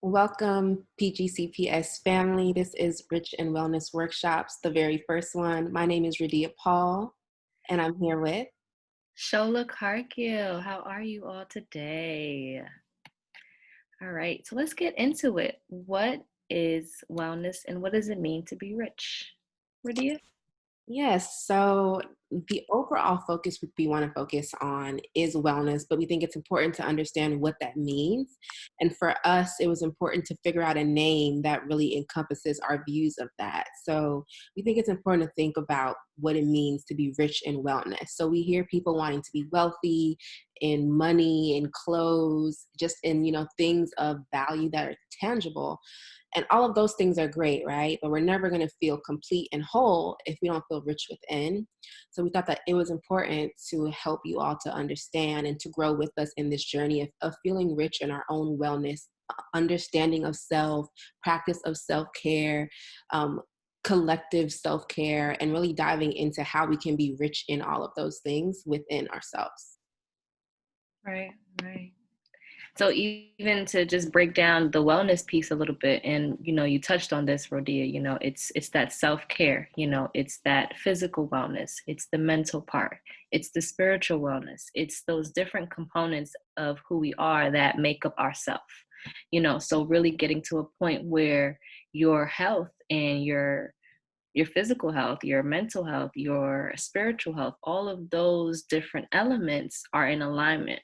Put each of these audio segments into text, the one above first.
Welcome, PGCPS Family. This is Rich and Wellness Workshops, the very first one. My name is Roddia Paul, and I'm here with. Shola Cargill, how are you all today? All right, so let's get into it. What is wellness and what does it mean to be rich? Radia? Yes, so the overall focus we want to focus on is wellness, but we think it's important to understand what that means. And for us, it was important to figure out a name that really encompasses our views of that. So we think it's important to think about what it means to be rich in wellness. So we hear people wanting to be wealthy in money, in clothes, just in, things of value that are tangible. And all of those things are great, right? But we're never going to feel complete and whole if we don't feel rich within. So we thought that it was important to help you all to understand and to grow with us in this journey of feeling rich in our own wellness, understanding of self, practice of self-care, collective self-care, and really diving into how we can be rich in all of those things within ourselves. Right, right. So even to just break down the wellness piece a little bit, and you touched on this, Rodia, it's that self-care, it's that physical wellness, it's the mental part, it's the spiritual wellness, it's those different components of who we are that make up ourself. So really getting to a point where your health and your physical health, your mental health, your spiritual health, all of those different elements are in alignment.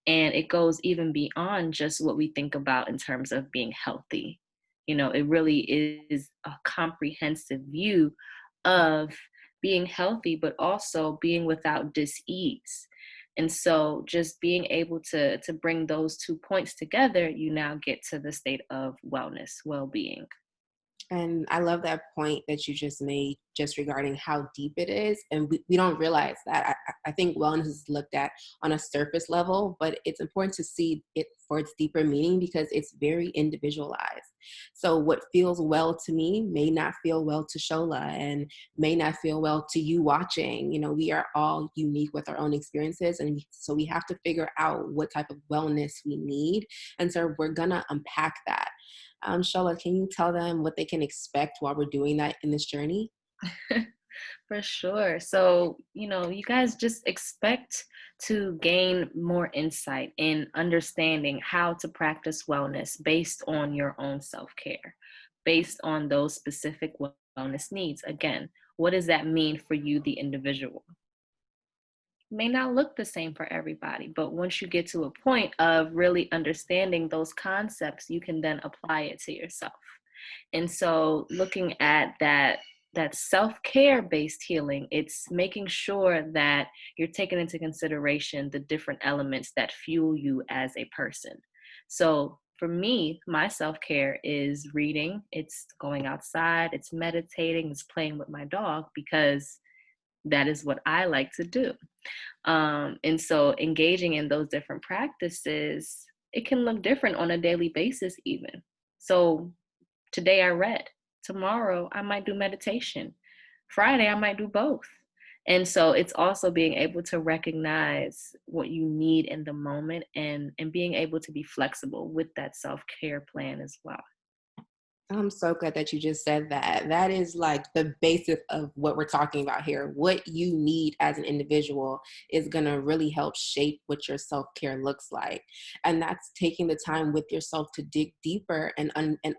And it goes even beyond just what we think about in terms of being healthy. It really is a comprehensive view of being healthy, but also being without dis-ease. And so just being able to bring those 2 points together, you now get to the state of wellness, well-being. And I love that point that you just made, just regarding how deep it is. And we don't realize that. I think wellness is looked at on a surface level, but it's important to see it for its deeper meaning because it's very individualized. So what feels well to me may not feel well to Shola and may not feel well to you watching. We are all unique with our own experiences. And so we have to figure out what type of wellness we need. And so we're going to unpack that. Shola, can you tell them what they can expect while we're doing that in this journey? For sure. So, you guys just expect to gain more insight in understanding how to practice wellness based on your own self care, based on those specific wellness needs. Again, what does that mean for you, the individual? May not look the same for everybody, but once you get to a point of really understanding those concepts, you can then apply it to yourself. And so looking at that self-care based healing, it's making sure that you're taking into consideration the different elements that fuel you as a person. So for me, my self-care is reading, it's going outside, it's meditating, it's playing with my dog because that is what I like to do. And so engaging in those different practices, it can look different on a daily basis, even. So today I read, tomorrow I might do meditation, Friday I might do both. And so it's also being able to recognize what you need in the moment and being able to be flexible with that self-care plan as well. I'm so glad that you just said that. That is like the basis of what we're talking about here. What you need as an individual is going to really help shape what your self care looks like. And that's taking the time with yourself to dig deeper and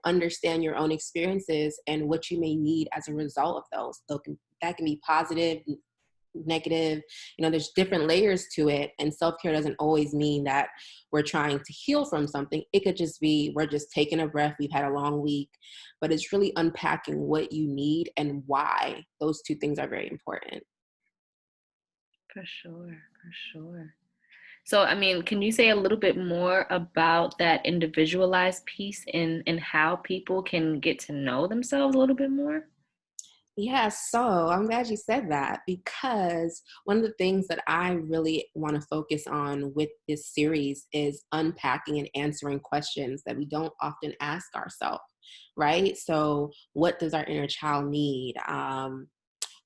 understand your own experiences and what you may need as a result of those. So that can be positive, negative. There's different layers to it, and self-care doesn't always mean that we're trying to heal from something. It could just be we're just taking a breath, we've had a long week, but it's really unpacking what you need and why. Those two things are very important. For sure, for sure. So, I mean, can you say a little bit more about that individualized piece and how people can get to know themselves a little bit more? Yeah, so I'm glad you said that because one of the things that I really want to focus on with this series is unpacking and answering questions that we don't often ask ourselves, right? So, what does our inner child need?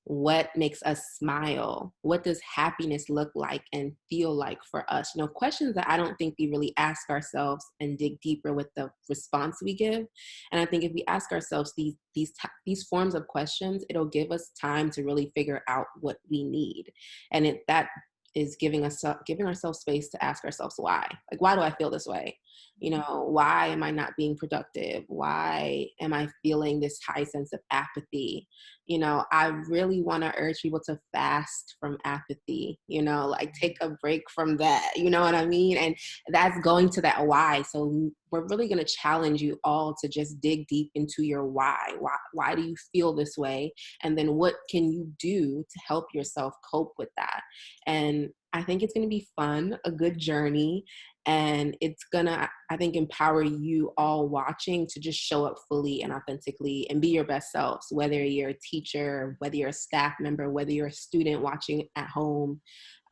What makes us smile? What does happiness look like and feel like for us? Questions that I don't think we really ask ourselves and dig deeper with the response we give. And I think if we ask ourselves these forms of questions, it'll give us time to really figure out what we need. And that is giving ourselves space to ask ourselves why. Like, why do I feel this way? Why am I not being productive? Why am I feeling this high sense of apathy? I really want to urge people to fast from apathy, like take a break from that, you know what I mean? And that's going to that why. So we're really going to challenge you all to just dig deep into your why. Why do you feel this way? And then what can you do to help yourself cope with that? And I think it's going to be fun, a good journey. And it's gonna, I think, empower you all watching to just show up fully and authentically and be your best selves, whether you're a teacher, whether you're a staff member, whether you're a student watching at home.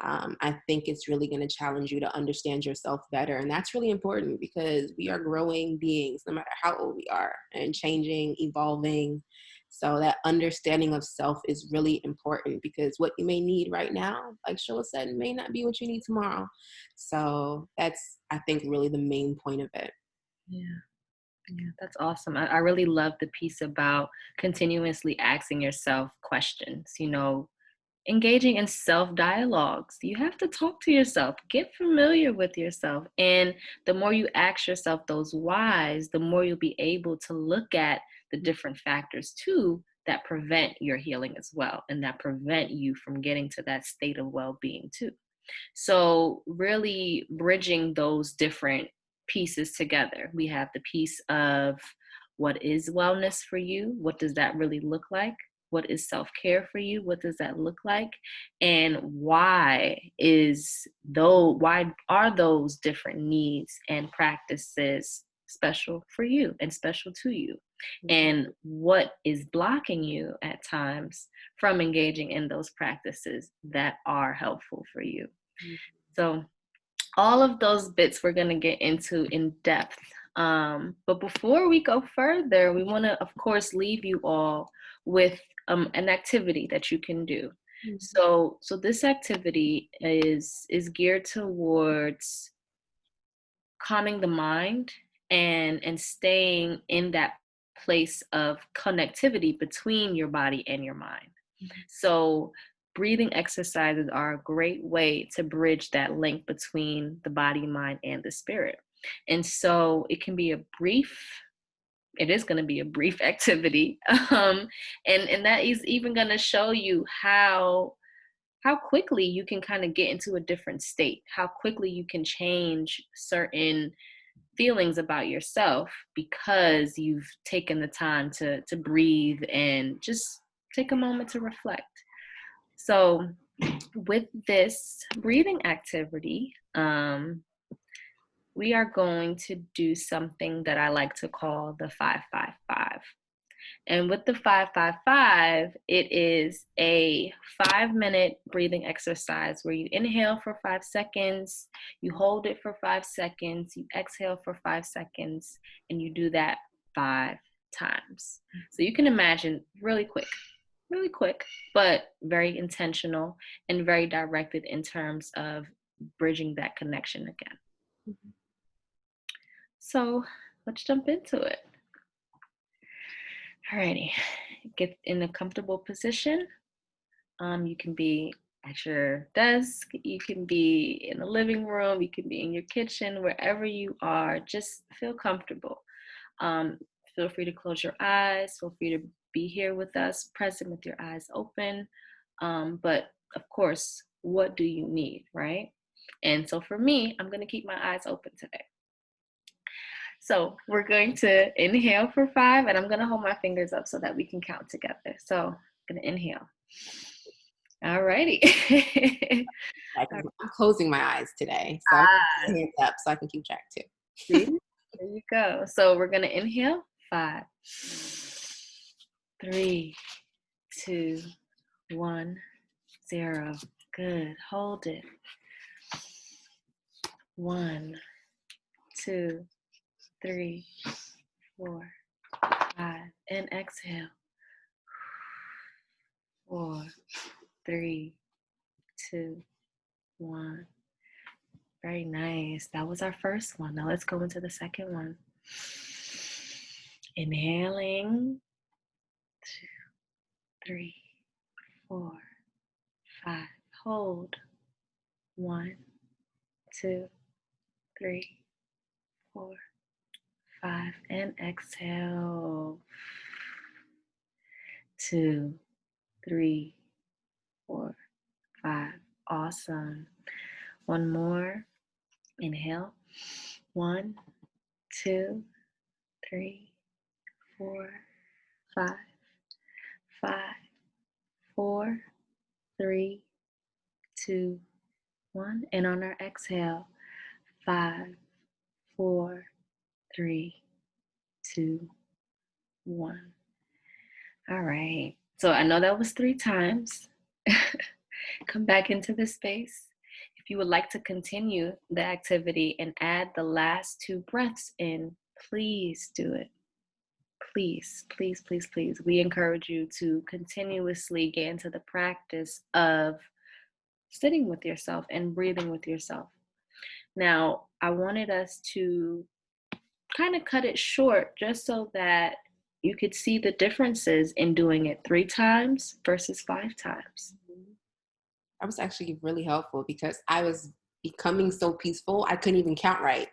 I think it's really going to challenge you to understand yourself better. And that's really important because we are growing beings, no matter how old we are, and changing, evolving. So that understanding of self is really important because what you may need right now, like Shola said, may not be what you need tomorrow. So that's, I think, really the main point of it. Yeah. Yeah, that's awesome. I really love the piece about continuously asking yourself questions, engaging in self dialogues. You have to talk to yourself, get familiar with yourself. And the more you ask yourself those whys, the more you'll be able to look at the different factors too that prevent your healing as well, and that prevent you from getting to that state of well being too. So, really bridging those different pieces together. We have the piece of what is wellness for you? What does that really look like? What is self care for you? What does that look like? And why are those different needs and practices special for you and special to you? And what is blocking you at times from engaging in those practices that are helpful for you? So all of those bits we're going to get into in depth. But before we go further, we want to, of course, leave you all with an activity that you can do. So this activity is geared towards calming the mind and staying in that place of connectivity between your body and your mind. So breathing exercises are a great way to bridge that link between the body, mind, and the spirit. And so it is going to be a brief activity. And that is even going to show you how quickly you can kind of get into a different state, how quickly you can change certain feelings about yourself because you've taken the time to breathe and just take a moment to reflect. So with this breathing activity, we are going to do something that I like to call the 5-5-5. And with the 5-5-5, it is a 5-minute breathing exercise where you inhale for 5 seconds, you hold it for 5 seconds, you exhale for 5 seconds, and you do that 5 times. So you can imagine really quick, but very intentional and very directed in terms of bridging that connection again. So let's jump into it. Alrighty, get in a comfortable position. You can be at your desk, you can be in the living room, you can be in your kitchen, wherever you are, just feel comfortable. Feel free to close your eyes, feel free to be here with us, present with your eyes open. But of course, what do you need, right? And so for me, I'm going to keep my eyes open today. So we're going to inhale for 5, and I'm going to hold my fingers up so that we can count together. So I'm going to inhale. All righty. I'm closing my eyes today, so I'm hands up so I can keep track too. See? There you go. So we're going to inhale 5, 3, 2, 1, 0. Good. Hold it. 1, 2, 3, 4, 5. And exhale. 4, 3, 2, 1. Very nice. That was our first one. Now let's go into the second one. Inhaling. 2, 3, 4, 5. Hold. 1, 2, 3, 4, 5. And exhale. 2, 3, 4, 5. Awesome. One more. Inhale. 1, 2, 3, 4, 5. 5, 4, 3, 2, 1. And on our exhale, 5, 4, 3, 2, 1. All right. So I know that was 3 times. Come back into the space. If you would like to continue the activity and add the last 2 breaths in, please do it. Please, please, please, please. We encourage you to continuously get into the practice of sitting with yourself and breathing with yourself. Now, I wanted us to kind of cut it short just so that you could see the differences in doing it 3 times versus 5 times. That was actually really helpful because I was becoming so peaceful, I couldn't even count right.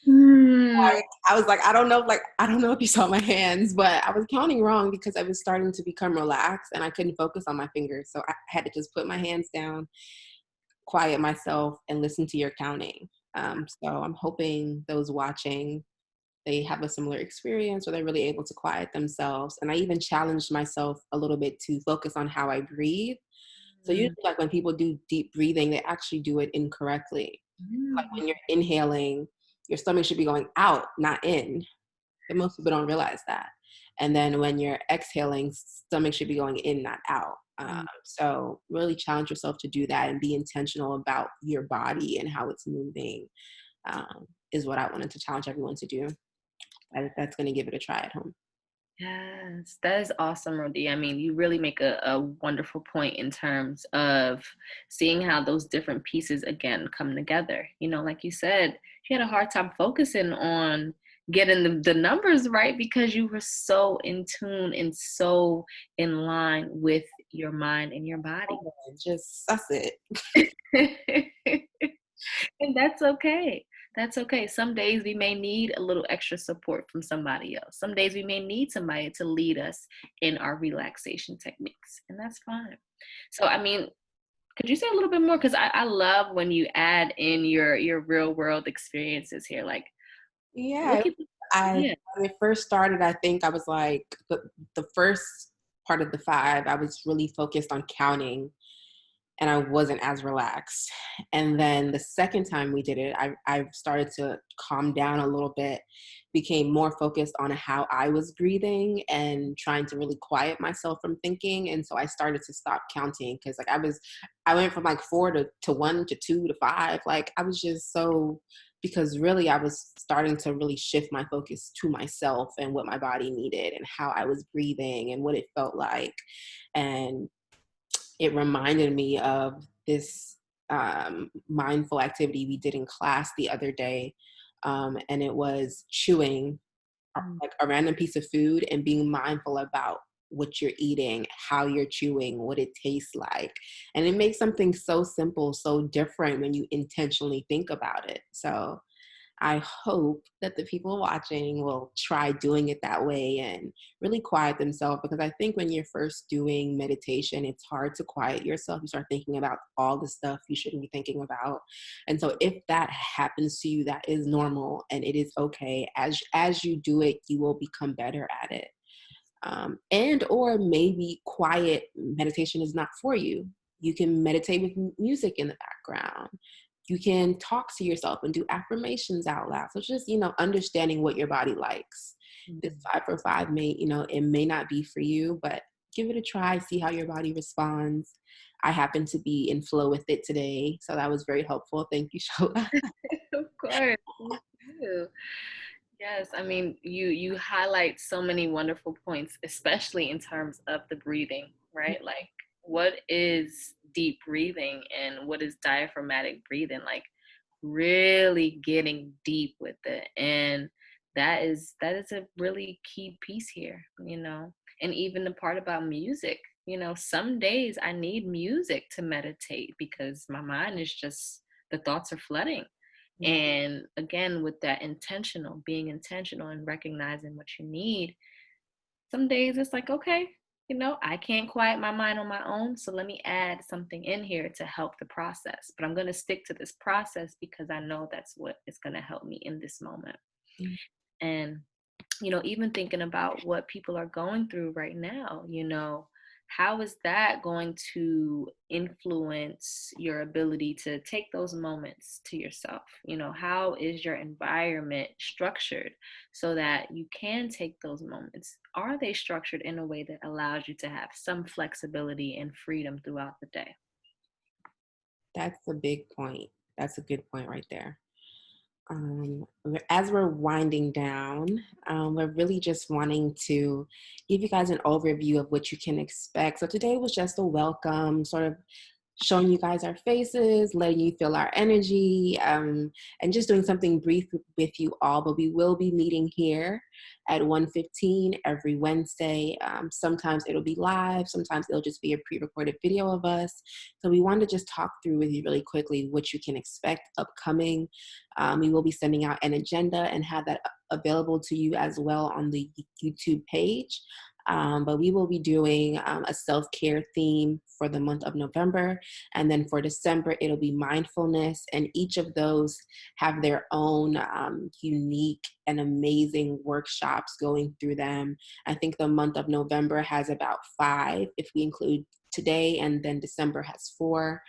Mm. I was like, I don't know if you saw my hands, but I was counting wrong because I was starting to become relaxed and I couldn't focus on my fingers. So I had to just put my hands down, quiet myself, and listen to your counting. So I'm hoping those watching, they have a similar experience or they're really able to quiet themselves. And I even challenged myself a little bit to focus on how I breathe. So usually like when people do deep breathing, they actually do it incorrectly. Like when you're inhaling, your stomach should be going out, not in. But most people don't realize that. And then when you're exhaling, stomach should be going in, not out. So really challenge yourself to do that and be intentional about your body and how it's moving, is what I wanted to challenge everyone to do. That's going to give it a try at home. Yes, that is awesome, Roddia. I mean, you really make a wonderful point in terms of seeing how those different pieces again come together. You know, like you said, you had a hard time focusing on getting the numbers right because you were so in tune and so in line with your mind and your body. Just suss it. And that's okay. That's okay. Some days we may need a little extra support from somebody else. Some days we may need somebody to lead us in our relaxation techniques, and that's fine. So, I mean, could you say a little bit more? Because I love when you add in your real world experiences here. Like, Yeah. what can yeah. When it first started, I think I was like, the first part of the 5, I was really focused on counting and I wasn't as relaxed. And then the second time we did it, I started to calm down a little bit, became more focused on how I was breathing and trying to really quiet myself from thinking. And so I started to stop counting because like I went from like 4 to 1 to 2 to 5. Like I was just so, because really I was starting to really shift my focus to myself and what my body needed and how I was breathing and what it felt like. And it reminded me of this mindful activity we did in class the other day. And it was chewing like a random piece of food and being mindful about what you're eating, how you're chewing, what it tastes like. And it makes something so simple, so different when you intentionally think about it. So I hope that the people watching will try doing it that way and really quiet themselves, because I think when you're first doing meditation, it's hard to quiet yourself. You start thinking about all the stuff you shouldn't be thinking about. And so if that happens to you, that is normal and it is okay. As you do it, you will become better at it. And or maybe quiet meditation is not for you. You can meditate with music in the background. You can talk to yourself and do affirmations out loud. So just, understanding what your body likes. This 5 for 5 may, it may not be for you, but give it a try, see how your body responds. I happen to be in flow with it today, so that was very helpful. Thank you, Shola. Of course. Me too. Yes, I mean, you highlight so many wonderful points, especially in terms of the breathing, right? Like what is deep breathing and what is diaphragmatic breathing, like really getting deep with it. And that is a really key piece here, and even the part about music, some days I need music to meditate because my mind is just, the thoughts are flooding. Yeah. And again, with that being intentional and recognizing what you need, some days it's like, okay, I can't quiet my mind on my own. So let me add something in here to help the process. But I'm going to stick to this process because I know that's what is going to help me in this moment. Mm. And even thinking about what people are going through right now, how is that going to influence your ability to take those moments to yourself? How is your environment structured so that you can take those moments? Are they structured in a way that allows you to have some flexibility and freedom throughout the day? That's a big point. That's a good point right there. As we're winding down, we're really just wanting to give you guys an overview of what you can expect. So today was just a welcome, sort of showing you guys our faces, letting you feel our energy, and just doing something brief with you all. But we will be meeting here at 1:15 every Wednesday. Sometimes it'll be live, sometimes it'll just be a pre-recorded video of us. So we wanted to just talk through with you really quickly what you can expect upcoming. We will be sending out an agenda and have that available to you as well on the YouTube page. But we will be doing a self-care theme for the month of November. And then for December, it'll be mindfulness. And each of those have their own unique and amazing workshops going through them. I think the month of November has about 5, if we include today, and then December has 4.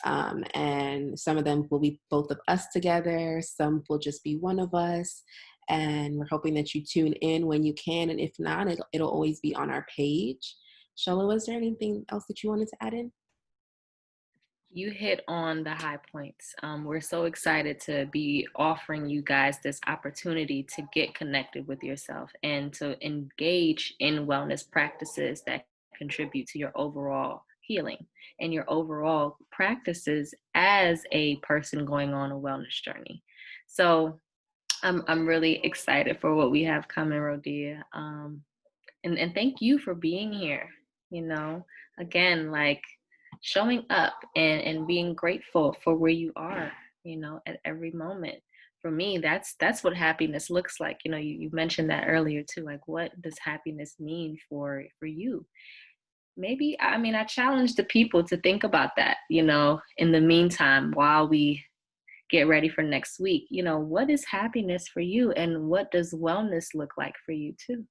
And some of them will be both of us together, some will just be one of us. And we're hoping that you tune in when you can. And if not, it'll always be on our page. Shola, was there anything else that you wanted to add in? You hit on the high points. We're so excited to be offering you guys this opportunity to get connected with yourself and to engage in wellness practices that contribute to your overall healing and your overall practices as a person going on a wellness journey. So I'm really excited for what we have coming, Roddia. And thank you for being here. You know, again, like showing up and being grateful for where you are, at every moment. For me, that's what happiness looks like. You mentioned that earlier too. Like, what does happiness mean for you? Maybe, I mean, I challenge the people to think about that, in the meantime, while we get ready for next week. What is happiness for you, and what does wellness look like for you too?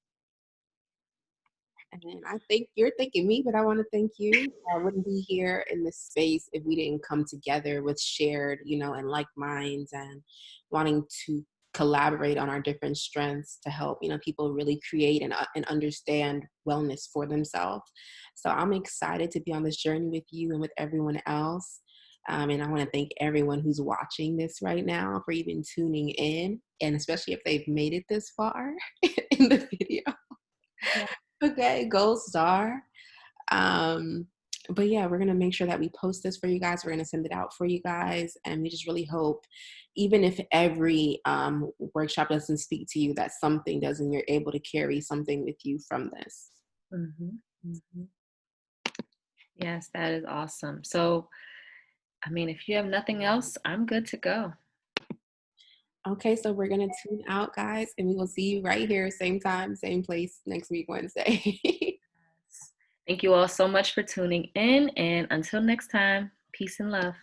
And I think you're thanking me, but I want to thank you. I wouldn't be here in this space if we didn't come together with shared, and like minds and wanting to collaborate on our different strengths to help, people really create and understand wellness for themselves. So I'm excited to be on this journey with you and with everyone else. And I want to thank everyone who's watching this right now for even tuning in, and especially if they've made it this far in the video. Yeah. Okay, gold star. Um, but yeah, we're gonna make sure that we post this for you guys. We're gonna send it out for you guys, and we just really hope, even if every workshop doesn't speak to you, that something does, and you're able to carry something with you from this. Hmm. Hmm. Yes, that is awesome. So, I mean, if you have nothing else, I'm good to go. Okay, so we're gonna tune out, guys, and we will see you right here, same time, same place, next week, Wednesday. Thank you all so much for tuning in. And until next time, peace and love.